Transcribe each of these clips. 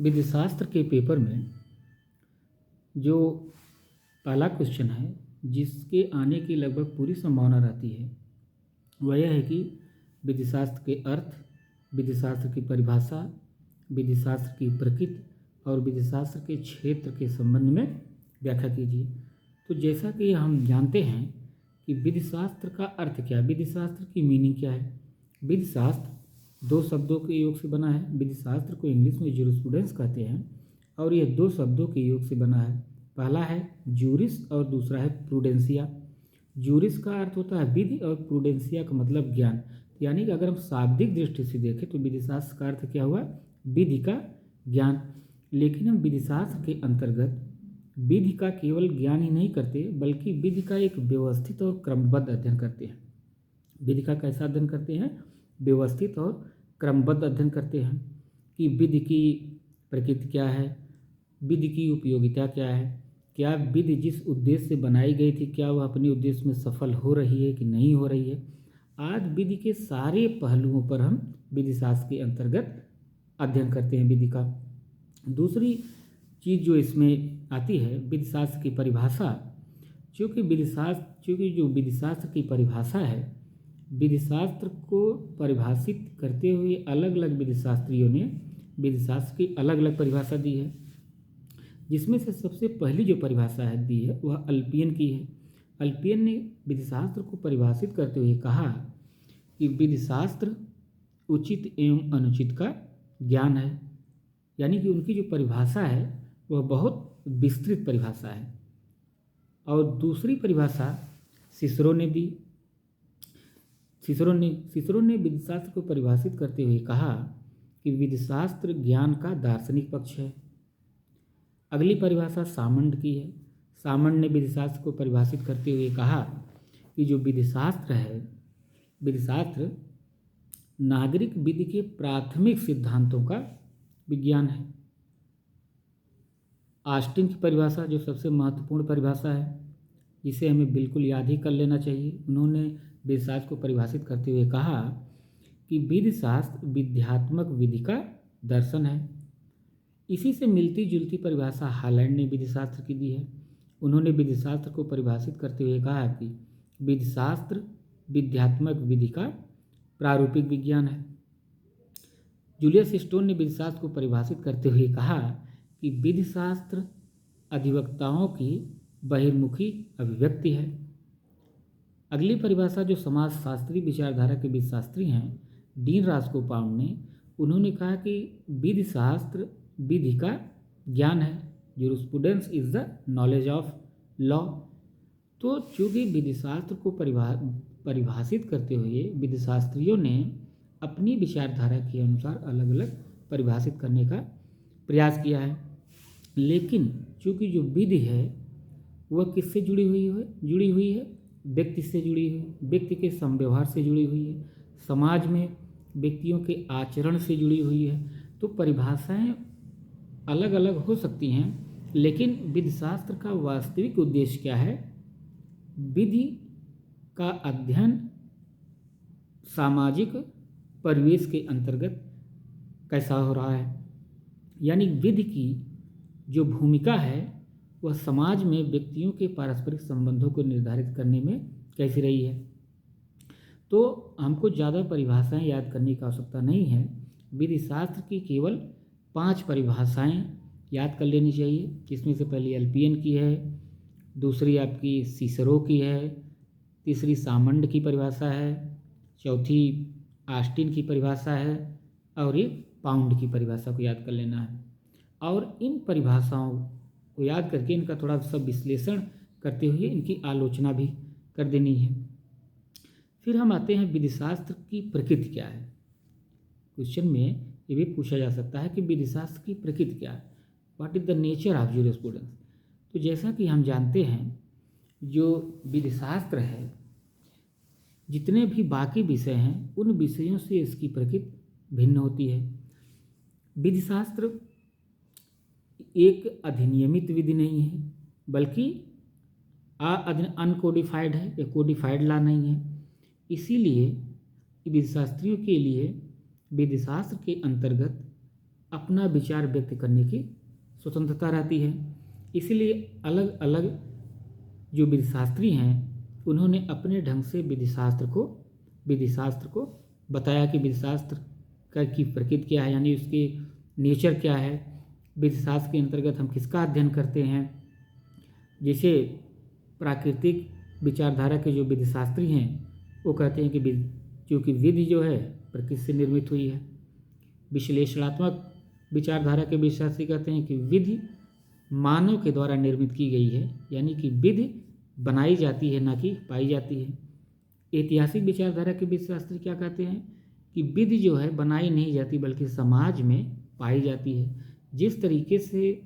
विधिशास्त्र के पेपर में जो पहला क्वेश्चन है जिसके आने की लगभग पूरी संभावना रहती है वह यह है कि विधिशास्त्र के अर्थ, विधिशास्त्र की परिभाषा, विधिशास्त्र की प्रकृति और विधिशास्त्र के क्षेत्र के संबंध में व्याख्या कीजिए। तो जैसा कि हम जानते हैं कि विधिशास्त्र का अर्थ क्या है, विधिशास्त्र की मीनिंग क्या है। विधिशास्त्र दो शब्दों के योग से बना है। विधिशास्त्र को इंग्लिश में ज्यूरिस्प्रूडेंस कहते हैं और यह दो शब्दों के योग से बना है। पहला है ज्यूरिस और दूसरा है प्रूडेंसिया। ज्यूरिस का अर्थ होता है विधि और प्रूडेंसिया का मतलब ज्ञान। यानी कि अगर हम शाब्दिक दृष्टि से देखें तो विधिशास्त्र का अर्थ क्या हुआ, विधि का ज्ञान। लेकिन हम विधिशास्त्र के अंतर्गत विधि का केवल ज्ञान ही नहीं करते बल्कि विधि का एक व्यवस्थित और क्रमबद्ध अध्ययन करते हैं। विधि का कैसा अध्ययन करते हैं, व्यवस्थित और क्रमबद्ध अध्ययन करते हैं कि विधि की प्रकृति क्या है, विधि की उपयोगिता क्या है, क्या विधि जिस उद्देश्य से बनाई गई थी क्या वह अपने उद्देश्य में सफल हो रही है कि नहीं हो रही है। आज विधि के सारे पहलुओं पर हम विधिशास्त्र के अंतर्गत अध्ययन करते हैं विधि का। दूसरी चीज़ जो इसमें आती है विधिशास्त्र की परिभाषा। चूँकि जो विधिशास्त्र की परिभाषा है, विधिशास्त्र को परिभाषित करते हुए अलग अलग विधिशास्त्रियों ने विधिशास्त्र की अलग अलग परिभाषा दी है, जिसमें से सबसे पहली जो परिभाषा है दी है वह अल्पियन की है। अल्पियन ने विधिशास्त्र को परिभाषित करते हुए कहा कि विधिशास्त्र उचित एवं अनुचित का ज्ञान है। यानी कि उनकी जो परिभाषा है वह बहुत विस्तृत परिभाषा है। और दूसरी परिभाषा सिसरो ने दी। सिसरो ने विधिशास्त्र को परिभाषित करते हुए कहा कि विधिशास्त्र ज्ञान का दार्शनिक पक्ष है। अगली परिभाषा सामंड की है। सामंड ने विधिशास्त्र को परिभाषित करते हुए कहा कि जो विधिशास्त्र है, विधिशास्त्र नागरिक विधि के प्राथमिक सिद्धांतों का विज्ञान है। ऑस्टिन की परिभाषा जो सबसे महत्वपूर्ण परिभाषा है, जिसे हमें बिल्कुल याद ही कर लेना चाहिए, उन्होंने विधिशास्त्र को परिभाषित करते हुए कहा कि विधिशास्त्र विध्यात्मक विधि का दर्शन है। इसी से मिलती जुलती परिभाषा हॉलैंड ने विधिशास्त्र की दी है। उन्होंने विधिशास्त्र को परिभाषित करते हुए कहा कि विधिशास्त्र विध्यात्मक विधि का प्रारूपिक विज्ञान है। जूलियस स्टोन ने विधिशास्त्र को परिभाषित करते हुए कहा कि विधिशास्त्र अधिवक्ताओं की बहिर्मुखी अभिव्यक्ति है। अगली परिभाषा जो समाजशास्त्री विचारधारा के विधिशास्त्री हैं डीन रास्कोपाउंड ने, उन्होंने कहा कि विधिशास्त्र विधि का ज्ञान है। Jurisprudence is the knowledge of law. तो चूँकि विधिशास्त्र को परिभाषित करते हुए विधिशास्त्रियों ने अपनी विचारधारा के अनुसार अलग अलग परिभाषित करने का प्रयास किया है। लेकिन चूँकि जो विधि है वह किससे जुड़ी हुई है, व्यक्ति से जुड़ी हुई है, व्यक्ति के समव्यवहार से जुड़ी हुई है, समाज में व्यक्तियों के आचरण से जुड़ी हुई है। तो परिभाषाएं अलग अलग हो सकती हैं, लेकिन विधिशास्त्र का वास्तविक उद्देश्य क्या है, विधि का अध्ययन सामाजिक परिवेश के अंतर्गत कैसा हो रहा है। यानी विधि की जो भूमिका है वह समाज में व्यक्तियों के पारस्परिक संबंधों को निर्धारित करने में कैसी रही है। तो हमको ज़्यादा परिभाषाएं याद करने की आवश्यकता नहीं है। विधिशास्त्र की केवल 5 परिभाषाएं याद कर लेनी चाहिए, जिसमें से पहली अल्पियन की है, दूसरी आपकी सिसरो की है, तीसरी सामंड की परिभाषा है, चौथी ऑस्टिन की परिभाषा है और ये पाउंड की परिभाषा को याद कर लेना है। और इन परिभाषाओं को याद करके इनका थोड़ा सा विश्लेषण करते हुए इनकी आलोचना भी कर देनी है। फिर हम आते हैं विधिशास्त्र की प्रकृति क्या है। क्वेश्चन में ये भी पूछा जा सकता है कि विधिशास्त्र की प्रकृति क्या है, what is the nature of jurisprudence. तो जैसा कि हम जानते हैं जो विधिशास्त्र है, जितने भी बाकी विषय हैं उन विषयों से इसकी प्रकृति भिन्न होती है। विधिशास्त्र एक अधिनियमित विधि नहीं है बल्कि अनकोडिफाइड है, या कोडिफाइड लॉ नहीं है। इसीलिए विधिशास्त्रियों के लिए विधिशास्त्र के अंतर्गत अपना विचार व्यक्त करने की स्वतंत्रता रहती है। इसीलिए अलग अलग जो विधिशास्त्री हैं उन्होंने अपने ढंग से विधिशास्त्र को बताया कि विधिशास्त्र का की प्रकृति क्या है, यानी उसके नेचर क्या है, विधिशास्त्र के अंतर्गत हम किसका अध्ययन करते हैं। जैसे प्राकृतिक विचारधारा के जो विधिशास्त्री हैं वो कहते हैं कि क्योंकि विधि जो है प्रकृति से निर्मित हुई है। विश्लेषणात्मक विचारधारा के विधिशास्त्री कहते हैं कि विधि मानव के द्वारा निर्मित की गई है, यानी कि विधि बनाई जाती है ना कि पाई जाती है। ऐतिहासिक विचारधारा के विधिशास्त्री क्या कहते हैं कि विधि जो है बनाई नहीं जाती बल्कि समाज में पाई जाती है। जिस तरीके से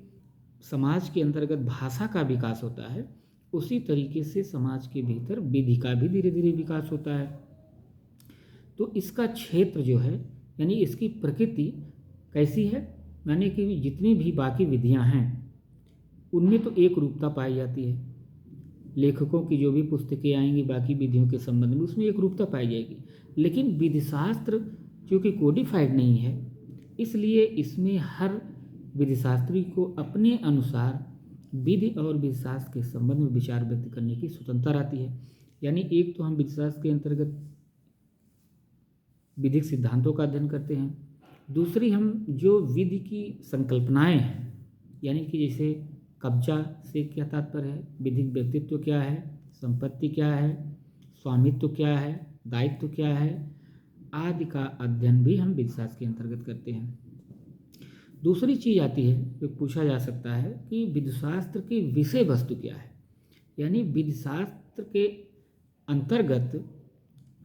समाज के अंतर्गत भाषा का विकास होता है उसी तरीके से समाज के भीतर विधि का भी धीरे धीरे विकास होता है। तो इसका क्षेत्र जो है यानी इसकी प्रकृति कैसी है, यानी कि जितनी भी बाकी विधियां हैं उनमें तो एक रूपता पाई जाती है। लेखकों की जो भी पुस्तकें आएंगी बाकी विधियों के संबंध में उसमें एक रूपता पाई जाएगी, लेकिन विधिशास्त्र चूँकि कोडिफाइड नहीं है इसलिए इसमें हर विधिशास्त्री को अपने अनुसार विधि और विधिशास्त्र के संबंध में विचार व्यक्त करने की स्वतंत्रता रहती है। यानी एक तो हम विधिशास्त्र के अंतर्गत विधिक सिद्धांतों का अध्ययन करते हैं, दूसरी हम जो विधि की संकल्पनाएं हैं, यानी कि जैसे कब्जा से क्या तात्पर्य है, विधिक व्यक्तित्व क्या है, संपत्ति क्या है, स्वामित्व क्या है, दायित्व क्या है आदि का अध्ययन भी हम विधिशास्त्र के अंतर्गत करते हैं। दूसरी चीज़ आती है जो पूछा जा सकता है कि विधिशास्त्र की विषय वस्तु क्या है, यानी विधिशास्त्र के अंतर्गत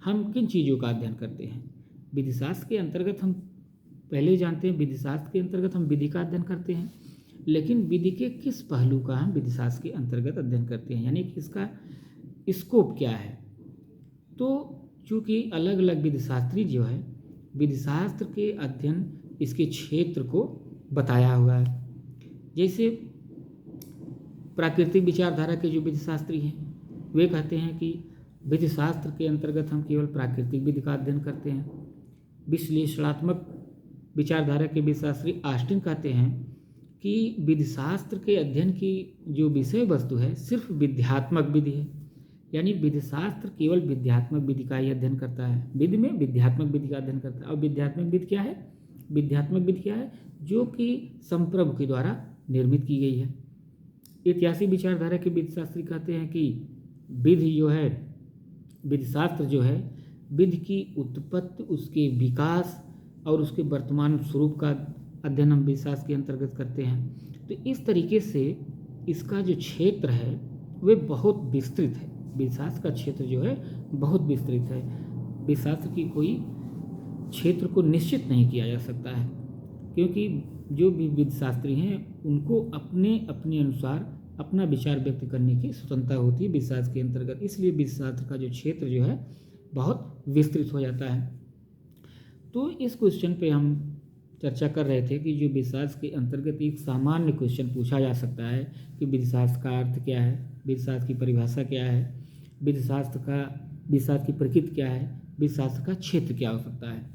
हम किन चीज़ों का अध्ययन करते हैं। विधिशास्त्र के अंतर्गत हम पहले जानते हैं विधिशास्त्र के अंतर्गत हम विधि का अध्ययन करते हैं, लेकिन विधि के किस पहलू का हम विधिशास्त्र के अंतर्गत अध्ययन करते हैं, यानी कि इसका स्कोप क्या है। तो चूँकि अलग अलग विधिशास्त्री जो है विधिशास्त्र के अध्ययन इसके क्षेत्र को बताया हुआ है। जैसे प्राकृतिक विचारधारा के जो विधिशास्त्री हैं वे कहते हैं कि विधिशास्त्र के अंतर्गत हम केवल प्राकृतिक विधि का अध्ययन करते हैं। विश्लेषणात्मक विचारधारा के विधिशास्त्री ऑस्टिन कहते हैं कि विधिशास्त्र के अध्ययन की जो विषय वस्तु है सिर्फ विध्यात्मक विधि है, यानी विधिशास्त्र केवल विध्यात्मक विधि का ही अध्ययन करता है। विधि में विध्यात्मक विधि का अध्ययन करता है। और विध्यात्मक विधि क्या है, विध्यात्मक विधि क्या है, जो कि संप्रभु के द्वारा निर्मित की गई है। ऐतिहासिक विचारधारा के विधिशास्त्री कहते हैं कि विधि जो है विधिशास्त्र जो है विधि की उत्पत्ति, उसके विकास और उसके वर्तमान स्वरूप का अध्ययन हम विधिशास्त्र के अंतर्गत करते हैं। तो इस तरीके से इसका जो क्षेत्र है वह बहुत विस्तृत है। विधिशास्त्र का क्षेत्र जो है बहुत विस्तृत है। विधिशास्त्र की कोई क्षेत्र को निश्चित नहीं किया जा सकता है, क्योंकि जो भी विधिशास्त्री हैं उनको अपने अपने अनुसार अपना विचार व्यक्त करने की स्वतंत्रता होती है विधिशास्त्र के अंतर्गत। इसलिए विधिशास्त्र का जो क्षेत्र जो है बहुत विस्तृत हो जाता है। तो इस क्वेश्चन पे हम चर्चा कर रहे थे कि जो विधिशास्त्र के अंतर्गत एक सामान्य क्वेश्चन पूछा जा सकता है कि विधिशास्त्र का अर्थ क्या है, विधिशास्त्र की परिभाषा क्या है, विधिशास्त्र की प्रकृति क्या है, विधिशास्त्र का क्षेत्र क्या हो सकता है।